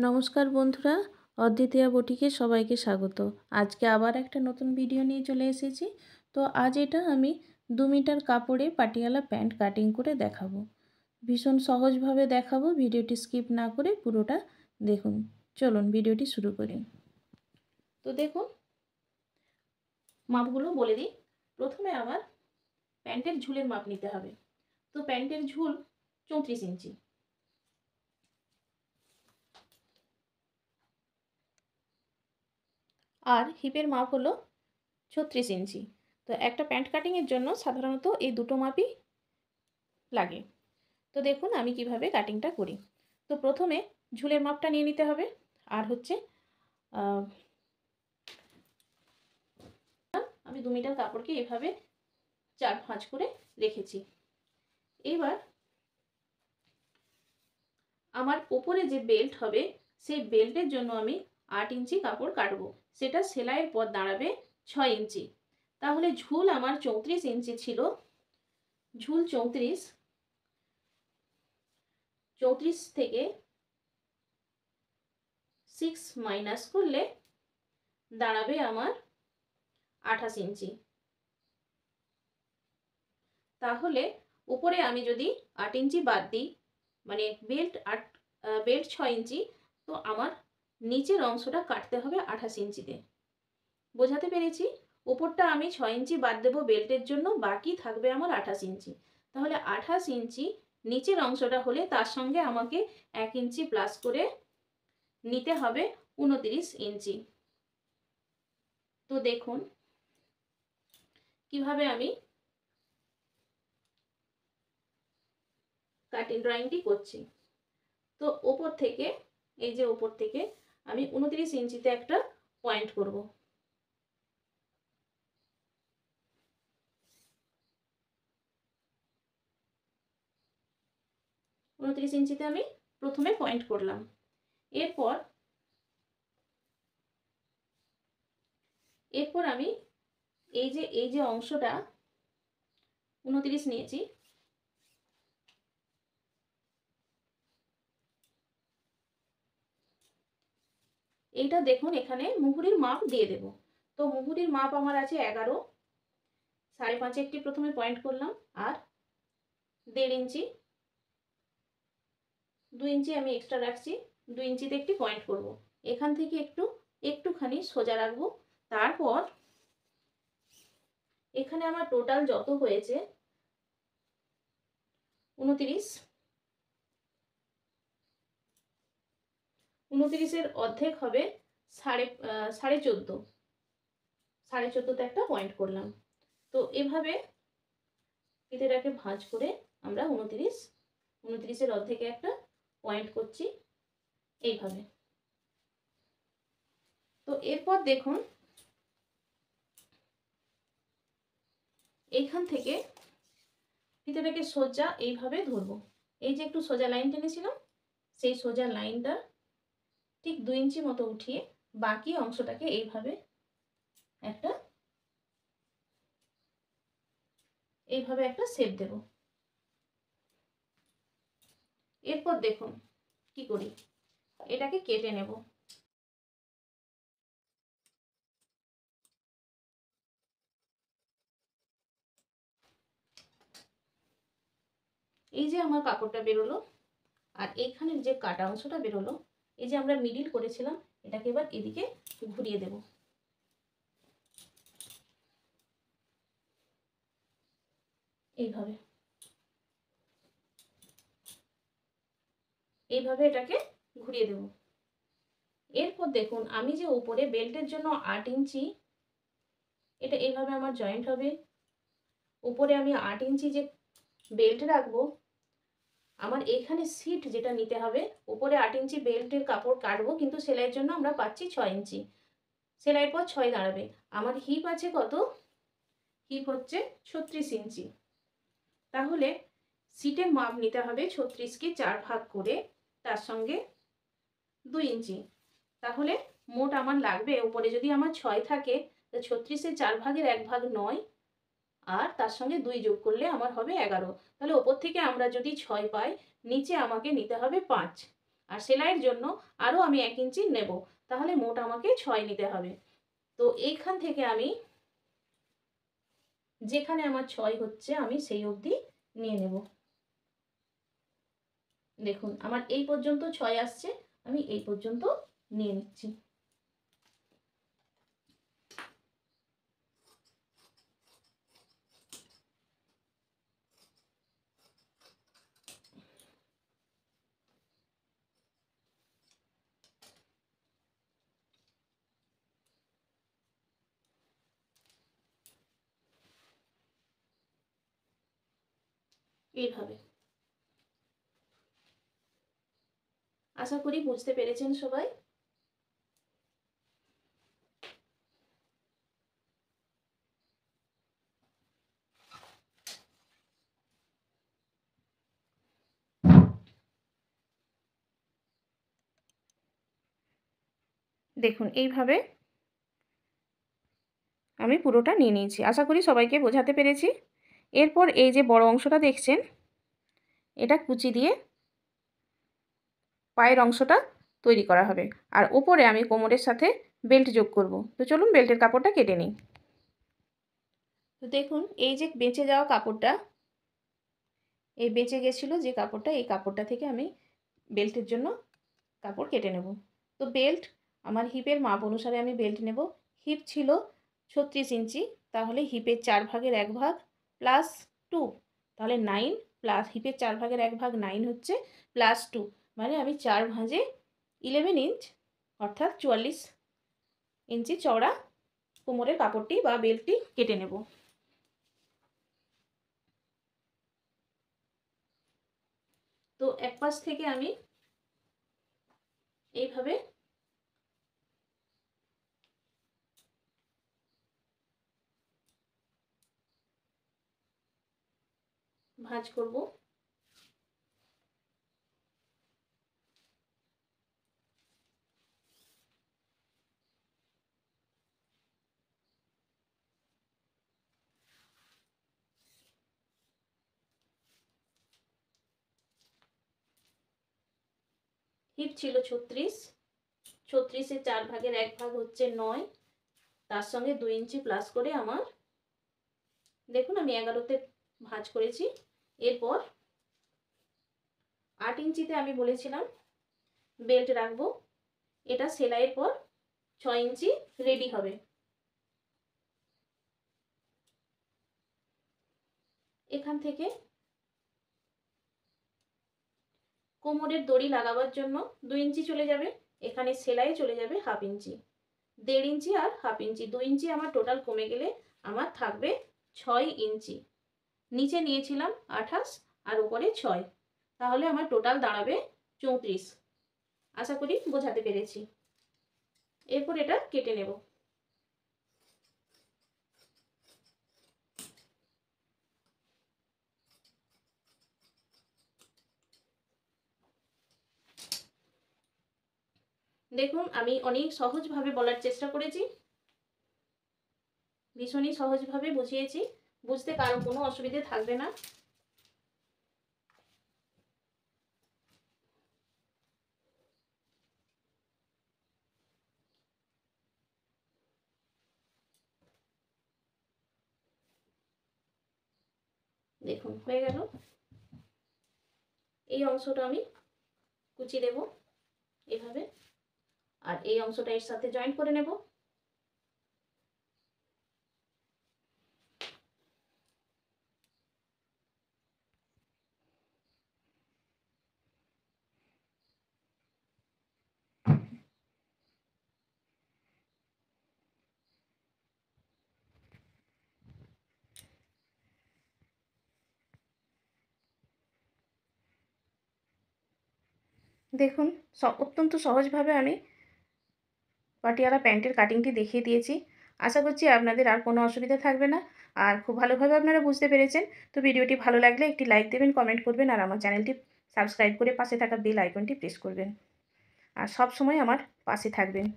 নমস্কার বন্ধুরা, অদ্বিতীয়া বুটিকে সবাইকে স্বাগত। আজকে আবার একটা নতুন ভিডিও নিয়ে চলে এসেছি। তো আজ এটা আমি 2 মিটার কাপড়ে পাটিয়ালা প্যান্ট কাটিং করে দেখাবো। ভীষণ সহজভাবে দেখাবো, ভিডিওটি স্কিপ না করে পুরোটা দেখুন। চলুন ভিডিওটি শুরু করি। তো দেখুন, মাপগুলো বলে দিই। প্রথমে আমার প্যান্টের ঝুলের মাপ নিতে হবে। তো প্যান্টের ঝুল 34 ইঞ্চি। আর হিপের মাপ হলো 36 ইঞ্চি। তো একটা প্যান্ট কাটিংয়ের জন্য সাধারণত এই দুটো মাপই লাগে। তো দেখুন আমি কিভাবে কাটিংটা করি। তো প্রথমে ঝুলের মাপটা নিয়ে নিতে হবে। আর হচ্ছে আমি 2 মিটার কাপড়কে এভাবে 4 ভাঁজ করে রেখেছি। এবার আমার ওপরে যে বেল্ট হবে সেই বেল্টের জন্য আমি 8 ইঞ্চি কাপড় কাটবো। সেটা সেলাইয়ের পর দাঁড়াবে 6 ইঞ্চি। তাহলে ঝুল আমার 34 ইঞ্চি ছিল। ঝুল 34 থেকে 6 মাইনাস করলে দাঁড়াবে আমার 28 ইঞ্চি। তাহলে উপরে আমি যদি 8 ইঞ্চি বাদ দিই, মানে বেল্ট 6 ইঞ্চি, তো আমার নিচের অংশটা কাটতে হবে 28 ইঞ্চিতে। বোঝাতে পেরেছি? উপরটা আমি 6 ইঞ্চি বাদ দেবো বেল্টের জন্য, বাকি থাকবে আমার 28 ইঞ্চি। তাহলে 28 ইঞ্চি নিচের অংশটা হলে তার সঙ্গে আমাকে 1 ইঞ্চি প্লাস করে নিতে হবে 29 ইঞ্চি। তো দেখুন কিভাবে আমি কাটিং ড্রয়িংটি করছি। তো ওপর থেকে, এই যে ওপর থেকে আমি 29 ইঞ্চিতে একটা পয়েন্ট করব। 29 ইঞ্চিতে আমি প্রথমে পয়েন্ট করলাম। এরপর আমি এই যে অংশটা 29 নিয়েছি, এইটা দেখুন এখানে মুহুরির মাপ দিয়ে দেব। তো মুহুরির মাপ আমার আছে 11, 5.5 একটি প্রথমে পয়েন্ট করলাম, আর 1.5 ইঞ্চি, 2 ইঞ্চি আমি এক্সট্রা রাখছি। 2 ইঞ্চিতে একটি পয়েন্ট করব। এখান থেকে একটুখানি সোজা রাখবো। তারপর এখানে আমার টোটাল যত হয়েছে 29 অর্ধেক হবে 14.5। 14.5তে একটা পয়েন্ট করলাম। তো এভাবে ফিতেটাকে ভাঁজ করে আমরা 29 অর্ধেকে একটা পয়েন্ট করছি এইভাবে। তো এরপর দেখুন এইখান থেকে ফিতেটাকে সোজা এইভাবে ধরবো। এই যে একটু সোজা লাইন টেনেছিলাম, সেই সোজা লাইনটা ঠিক 2 ইঞ্চি মতো উঠিয়ে বাকি অংশটাকে এইভাবে একটা শেপ দেব। এরপর দেখুন কি করি, এটাকে কেটে নেব। এই যে আমার কাপড়টা বেরোলো, আর এইখানের যে কাটা অংশটা বেরোলো, এই যে আমরা মিডিল করেছিলাম, এটাকে এবার এদিকে ঘুরিয়ে দেব। এইভাবে এটাকে ঘুরিয়ে দেব। এরপর দেখুন আমি যে উপরে বেল্টের জন্য 8 ইঞ্চি, এটা এইভাবে আমার জয়েন্ট হবে। উপরে আমি 8 ইঞ্চি যে বেল্ট রাখবো, আমার এইখানে সিট যেটা নিতে হবে, উপরে 8 ইঞ্চি বেল্টের কাপড় কাটবো, কিন্তু সেলাইয়ের জন্য আমরা পাচ্ছি 6 ইঞ্চি। সেলাইয়ের পর 6 দাঁড়াবে। আমার হিপ আছে কত? হিপ হচ্ছে 36 ইঞ্চি। তাহলে সিটের মাপ নিতে হবে 36কে 4 ভাগ করে, তার সঙ্গে 2 ইঞ্চি। তাহলে মোট আমার লাগবে, উপরে যদি আমার 6 থাকে, তো 36-এর 4 ভাগের 1 ভাগ 9, আর তার সঙ্গে 2 যোগ করলে আমার হবে 11। তাহলে ওপর থেকে আমরা যদি 6 পাই, নিচে আমাকে নিতে হবে 5। আর সেলাইয়ের জন্য আরও আমি 1 ইঞ্চি নেব, তাহলে মোট আমাকে 6 নিতে হবে। তো এইখান থেকে আমি যেখানে আমার 6 হচ্ছে আমি সেই অবধি নিয়ে নেব। দেখুন আমার এই পর্যন্ত 6 আসছে, আমি এই পর্যন্ত নিয়ে নিচ্ছি। এইভাবে আশা করি বুঝতে পেরেছেন সবাই। দেখুন এইভাবে আমি পুরোটা নিয়ে নিয়েছি। আশা করি সবাইকে বোঝাতে পেরেছি। এরপর এই যে বড় অংশটা দেখছেন, এটা কুচি দিয়ে পায়ের অংশটা তৈরি করা হবে। আর ওপরে আমি কোমরের সাথে বেল্ট যোগ করব। তো চলুন বেল্টের কাপড়টা কেটে নিই। তো দেখুন এই যে বেঁচে যাওয়া কাপড়টা, এই বেঁচে গেছিলো যে কাপড়টা, এই কাপড়টা থেকে আমি বেল্টের জন্য কাপড় কেটে নেব। তো বেল্ট আমার হিপের মাপ অনুসারে আমি বেল্ট নেব। হিপ ছিল 36 ইঞ্চি, তাহলে হিপের 4 ভাগের 1 ভাগ প্লাস 2, তাহলে 9 প্লাস হিপের 4 ভাগের 1 ভাগ 9 হচ্ছে প্লাস 2, মানে আমি 4 ভাঁজে 11 ইঞ্চ অর্থাৎ 44 ইঞ্চি চওড়া কোমরের কাপড়টি বা বেল্টটি কেটে নেব। তো এক পাশ থেকে আমি এইভাবে ভাঁজ করব। হিপ ছিল 36, 36-এর 4 ভাগের 1 ভাগ হচ্ছে 9, তার সঙ্গে 2 ইঞ্চি প্লাস করে আমার দেখুন আমি 11তে ভাঁজ করেছি। এরপর 8 ইঞ্চিতে আমি বলেছিলাম বেল্ট রাখবো, এটা সেলাইয়ের পর 6 ইঞ্চি রেডি হবে। এখান থেকে কোমরের দড়ি লাগাবার জন্য 2 ইঞ্চি চলে যাবে, এখানে সেলাই চলে যাবে হাফ ইঞ্চি, 1.5 ইঞ্চি আর হাফ ইঞ্চি, 2 ইঞ্চি আমার টোটাল কমে গেলে আমার থাকবে 6 ইঞ্চি। নিচে নিয়েছিলাম 28 আর উপরে 6, তাহলে আমার টোটাল দাঁড়াবে 34। আশা করি বোঝাতে পেরেছি। এরপর এটা কেটে নেব। দেখুন আমি অনেক সহজভাবে বলার চেষ্টা করেছি, ভীষণই সহজভাবে বুঝিয়েছি, বুঝতে কারো কোনো অসুবিধে থাকবে না। দেখুন হয়ে গেল। এই অংশটা আমি কুচি দেব এভাবে, আর এই অংশটা এর সাথে জয়েন্ট করে নেব। দেখুন অত্যন্ত সহজভাবে আমি পাটিয়ালা প্যান্টের কাটিংটি দেখিয়ে দিয়েছি। আশা করছি আপনাদের আর কোনো অসুবিধা থাকবে না, আর খুব ভালোভাবে আপনারা বুঝতে পেরেছেন। তো ভিডিওটি ভালো লাগলে একটি লাইক দেবেন, কমেন্ট করবেন, আর আমার চ্যানেলটি সাবস্ক্রাইব করে পাশে থাকা বেল আইকনটি প্রেস করবেন, আর সব সময় আমার পাশে থাকবেন।